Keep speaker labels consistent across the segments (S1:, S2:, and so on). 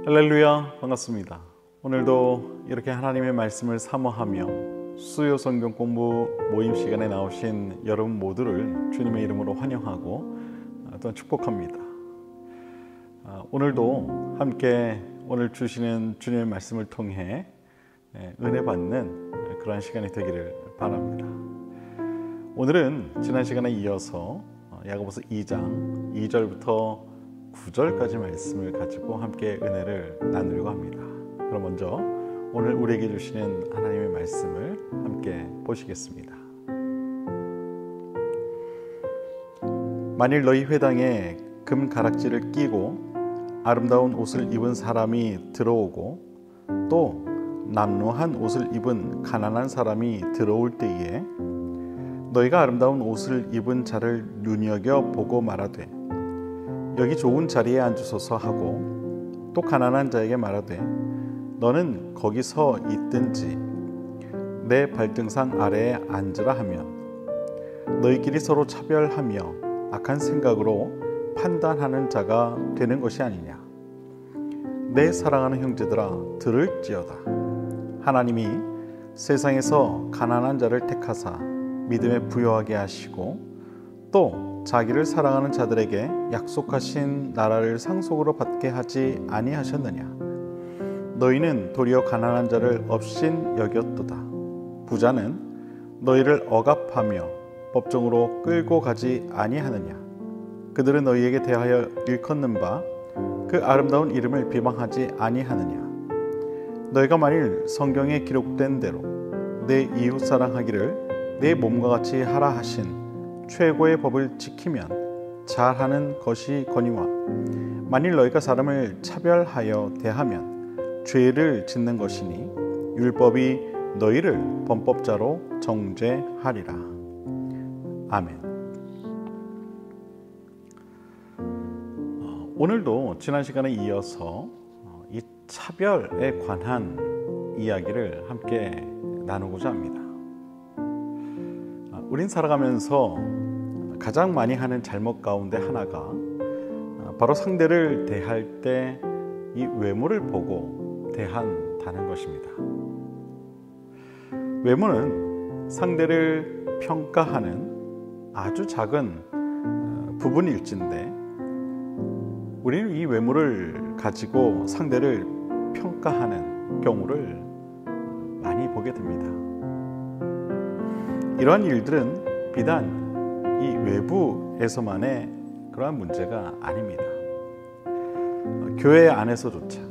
S1: 할렐루야, 반갑습니다. 오늘도 이렇게 하나님의 말씀을 사모하며 수요 성경 공부 모임 시간에 나오신 여러분 모두를 주님의 이름으로 환영하고 또한 축복합니다. 오늘도 함께 오늘 주시는 주님의 말씀을 통해 은혜 받는 그러한 시간이 되기를 바랍니다. 오늘은 지난 시간에 이어서 야고보서 2장 2절부터 9절까지 말씀을 가지고 함께 은혜를 나누려고 합니다. 그럼 먼저 오늘 우리에게 주시는 하나님의 말씀을 함께 보시겠습니다. 만일 너희 회당에 금 가락지를 끼고 아름다운 옷을 입은 사람이 들어오고 또 남루한 옷을 입은 가난한 사람이 들어올 때에 너희가 아름다운 옷을 입은 자를 눈여겨보고 말하되 여기 좋은 자리에 앉으소서 하고 또 가난한 자에게 말하되 너는 거기 서 있든지 내 발등상 아래에 앉으라 하면 너희끼리 서로 차별하며 악한 생각으로 판단하는 자가 되는 것이 아니냐. 내 사랑하는 형제들아, 들을지어다. 하나님이 세상에서 가난한 자를 택하사 믿음에 부여하게 하시고 또 자기를 사랑하는 자들에게 약속하신 나라를 상속으로 받게 하지 아니하셨느냐. 너희는 도리어 가난한 자를 업신 여겼도다. 부자는 너희를 억압하며 법정으로 끌고 가지 아니하느냐. 그들은 너희에게 대하여 일컫는 바 그 아름다운 이름을 비방하지 아니하느냐. 너희가 만일 성경에 기록된 대로 내 이웃 사랑하기를 내 몸과 같이 하라 하신 최고의 법을 지키면 잘하는 것이 거니와 만일 너희가 사람을 차별하여 대하면 죄를 짓는 것이니 율법이 너희를 범법자로 정죄하리라. 아멘. 오늘도 지난 시간에 이어서 이 차별에 관한 이야기를 함께 나누고자 합니다. 우린 살아가면서 가장 많이 하는 잘못 가운데 하나가 바로 상대를 대할 때 이 외모를 보고 대한다는 것입니다. 외모는 상대를 평가하는 아주 작은 부분일진데 우리는 이 외모를 가지고 상대를 평가하는 경우를 많이 보게 됩니다. 이러한 일들은 비단 이 외부에서만의 그러한 문제가 아닙니다. 교회 안에서조차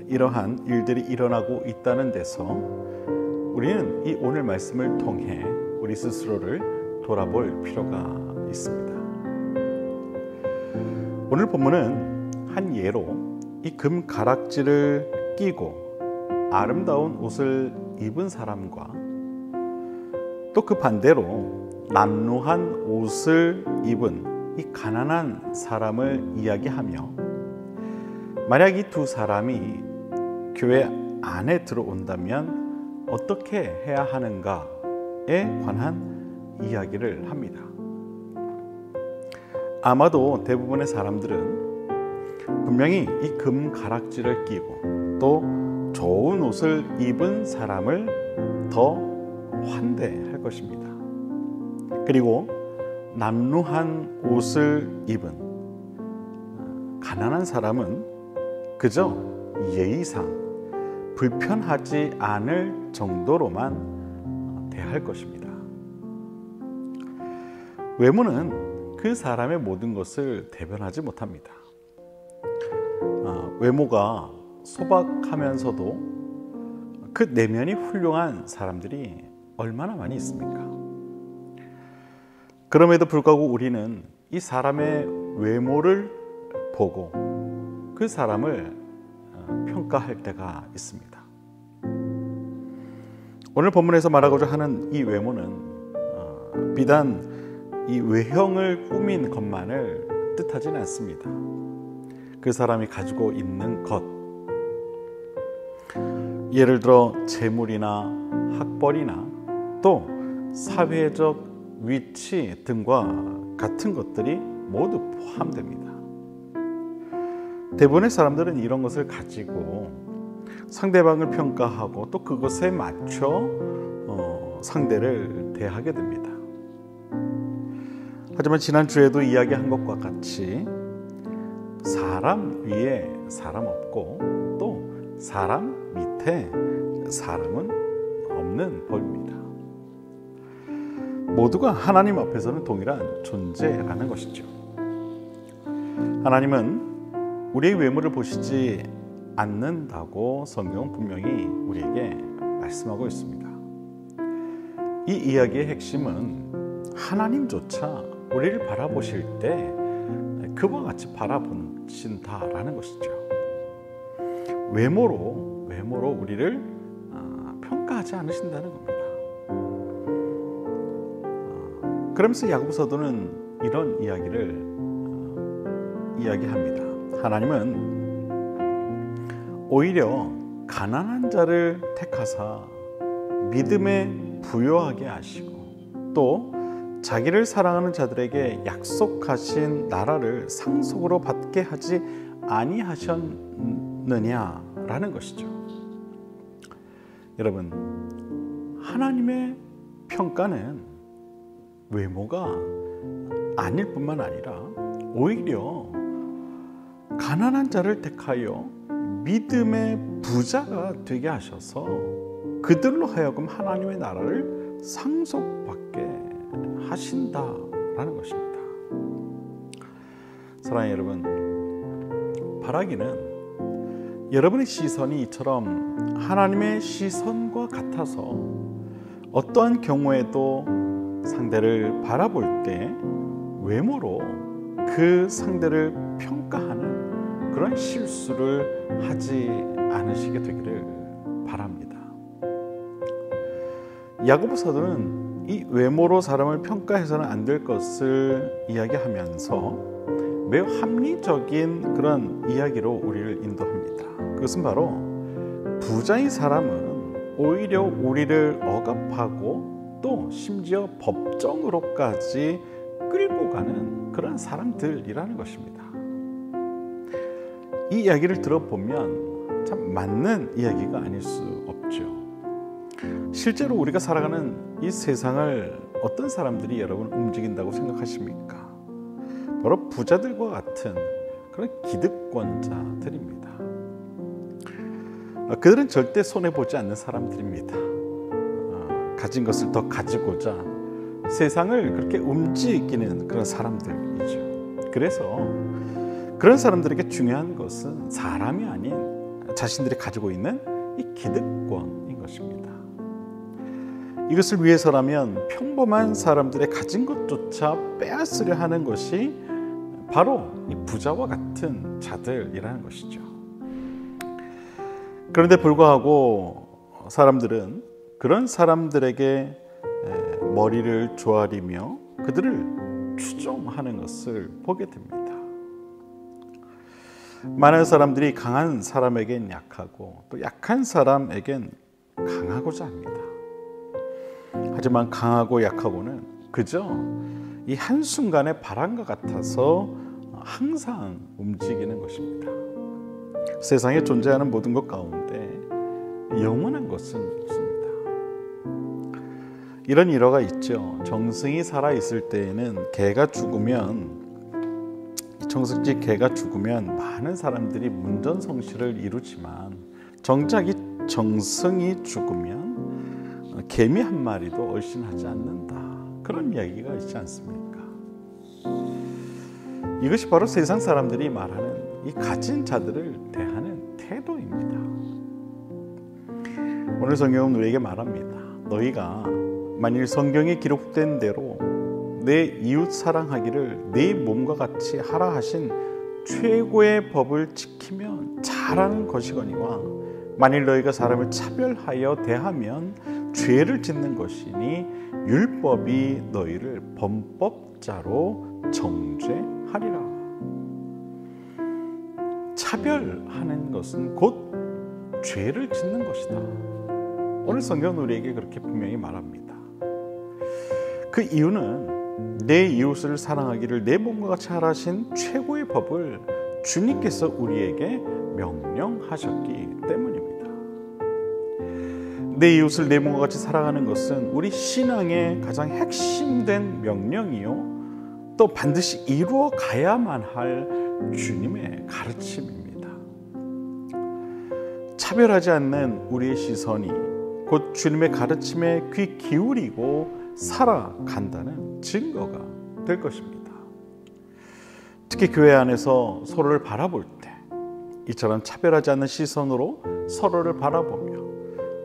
S1: 이러한 일들이 일어나고 있다는 데서 우리는 이 오늘 말씀을 통해 우리 스스로를 돌아볼 필요가 있습니다. 오늘 본문은 한 예로 이 금 가락지를 끼고 아름다운 옷을 입은 사람과 또 그 반대로 남루한 옷을 입은 이 가난한 사람을 이야기하며 만약 이 두 사람이 교회 안에 들어온다면 어떻게 해야 하는가에 관한 이야기를 합니다. 아마도 대부분의 사람들은 분명히 이 금 가락지를 끼고 또 좋은 옷을 입은 사람을 더 환대할 것입니다. 그리고 남루한 옷을 입은 가난한 사람은 그저 예의상 불편하지 않을 정도로만 대할 것입니다. 외모는 그 사람의 모든 것을 대변하지 못합니다. 외모가 소박하면서도 그 내면이 훌륭한 사람들이 얼마나 많이 있습니까? 그럼에도 불구하고 우리는 이 사람의 외모를 보고 그 사람을 평가할 때가 있습니다. 오늘 본문에서 말하고자 하는 이 외모는 비단 이 외형을 꾸민 것만을 뜻하지는 않습니다. 그 사람이 가지고 있는 것, 예를 들어 재물이나 학벌이나 또 사회적 위치 등과 같은 것들이 모두 포함됩니다. 대부분의 사람들은 이런 것을 가지고 상대방을 평가하고 또 그것에 맞춰 상대를 대하게 됩니다. 하지만 지난주에도 이야기한 것과 같이 사람 위에 사람 없고 또 사람 밑에 사람은 없는 법입니다. 모두가 하나님 앞에서는 동일한 존재라는 것이죠. 하나님은 우리의 외모를 보시지 않는다고 성경은 분명히 우리에게 말씀하고 있습니다. 이 이야기의 핵심은 하나님조차 우리를 바라보실 때 그와 같이 바라보신다라는 것이죠. 외모로 우리를 평가하지 않으신다는 겁니다. 그러면서 야고보 사도는 이런 이야기를 이야기합니다. 하나님은 오히려 가난한 자를 택하사 믿음에 부요하게 하시고 또 자기를 사랑하는 자들에게 약속하신 나라를 상속으로 받게 하지 아니하셨느냐라는 것이죠. 여러분, 하나님의 평가는 외모가 아닐 뿐만 아니라 오히려 가난한 자를 택하여 믿음의 부자가 되게 하셔서 그들로 하여금 하나님의 나라를 상속받게 하신다라는 것입니다. 사랑하는 여러분, 바라기는 여러분의 시선이 이처럼 하나님의 시선과 같아서 어떠한 경우에도 상대를 바라볼 때 외모로 그 상대를 평가하는 그런 실수를 하지 않으시게 되기를 바랍니다. 야고보 사도는 이 외모로 사람을 평가해서는 안 될 것을 이야기하면서 매우 합리적인 그런 이야기로 우리를 인도합니다. 그것은 바로 부자인 사람은 오히려 우리를 억압하고 또 심지어 법정으로까지 끌고 가는 그런 사람들이라는 것입니다. 이 이야기를 들어보면 참 맞는 이야기가 아닐 수 없죠. 실제로 우리가 살아가는 이 세상을 어떤 사람들이 여러분 움직인다고 생각하십니까? 바로 부자들과 같은 그런 기득권자들입니다. 그들은 절대 손해보지 않는 사람들입니다. 가진 것을 더 가지고자 세상을 그렇게 움직이는 그런 사람들이죠. 그래서 그런 사람들에게 중요한 것은 사람이 아닌 자신들이 가지고 있는 이 기득권인 것입니다. 이것을 위해서라면 평범한 사람들의 가진 것조차 빼앗으려 하는 것이 바로 이 부자와 같은 자들이라는 것이죠. 그런데 불구하고 사람들은 그런 사람들에게 머리를 조아리며 그들을 추종하는 것을 보게 됩니다. 많은 사람들이 강한 사람에겐 약하고 또 약한 사람에겐 강하고자 합니다. 하지만 강하고 약하고는 그저 이 한순간의 바람과 같아서 항상 움직이는 것입니다. 세상에 존재하는 모든 것 가운데 영원한 것은 없습니다. 이런 일화가 있죠. 정승이 살아있을 때에는 개가 죽으면 정승집 개가 죽으면 많은 사람들이 문전성시를 이루지만 정작 이 정승이 죽으면 개미 한 마리도 얼씬하지 않는다. 그런 이야기가 있지 않습니까? 이것이 바로 세상 사람들이 말하는 이 가진 자들을 대하는 태도입니다. 오늘 성경은 우리에게 말합니다. 너희가 만일 성경에 기록된 대로 내 이웃 사랑하기를 내 몸과 같이 하라 하신 최고의 법을 지키면 잘하는 것이거니와 만일 너희가 사람을 차별하여 대하면 죄를 짓는 것이니 율법이 너희를 범법자로 정죄하리라. 차별하는 것은 곧 죄를 짓는 것이다. 오늘 성경은 우리에게 그렇게 분명히 말합니다. 그 이유는 내 이웃을 사랑하기를 내 몸과 같이 하라 하신 최고의 법을 주님께서 우리에게 명령하셨기 때문입니다. 내 이웃을 내 몸과 같이 사랑하는 것은 우리 신앙의 가장 핵심된 명령이요, 또 반드시 이루어 가야만 할 주님의 가르침입니다. 차별하지 않는 우리의 시선이 곧 주님의 가르침에 귀 기울이고 살아간다는 증거가 될 것입니다. 특히 교회 안에서 서로를 바라볼 때 이처럼 차별하지 않는 시선으로 서로를 바라보며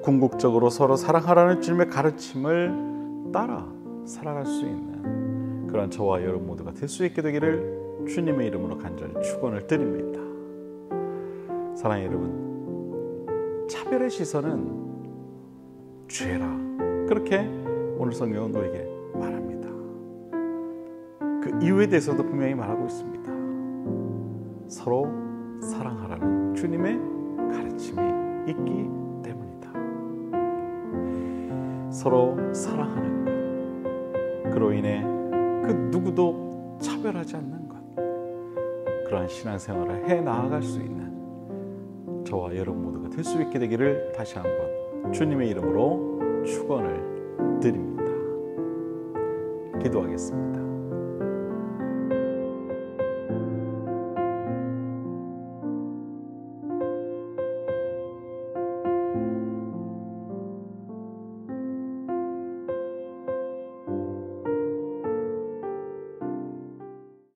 S1: 궁극적으로 서로 사랑하라는 주님의 가르침을 따라 살아갈 수 있는 그런 저와 여러분 모두가 될 수 있게 되기를 주님의 이름으로 간절히 축원을 드립니다. 사랑하는 여러분, 차별의 시선은 죄라, 그렇게 오늘 성경은 우리에게 말합니다. 그 이유에 대해서도 분명히 말하고 있습니다. 서로 사랑하라는 주님의 가르침이 있기 때문이다. 서로 사랑하는 것, 그로 인해 그 누구도 차별하지 않는 것, 그러한 신앙생활을 해 나아갈 수 있는 저와 여러분 모두가 될 수 있게 되기를 다시 한번 주님의 이름으로 축원을 드립니다. 기도하겠습니다.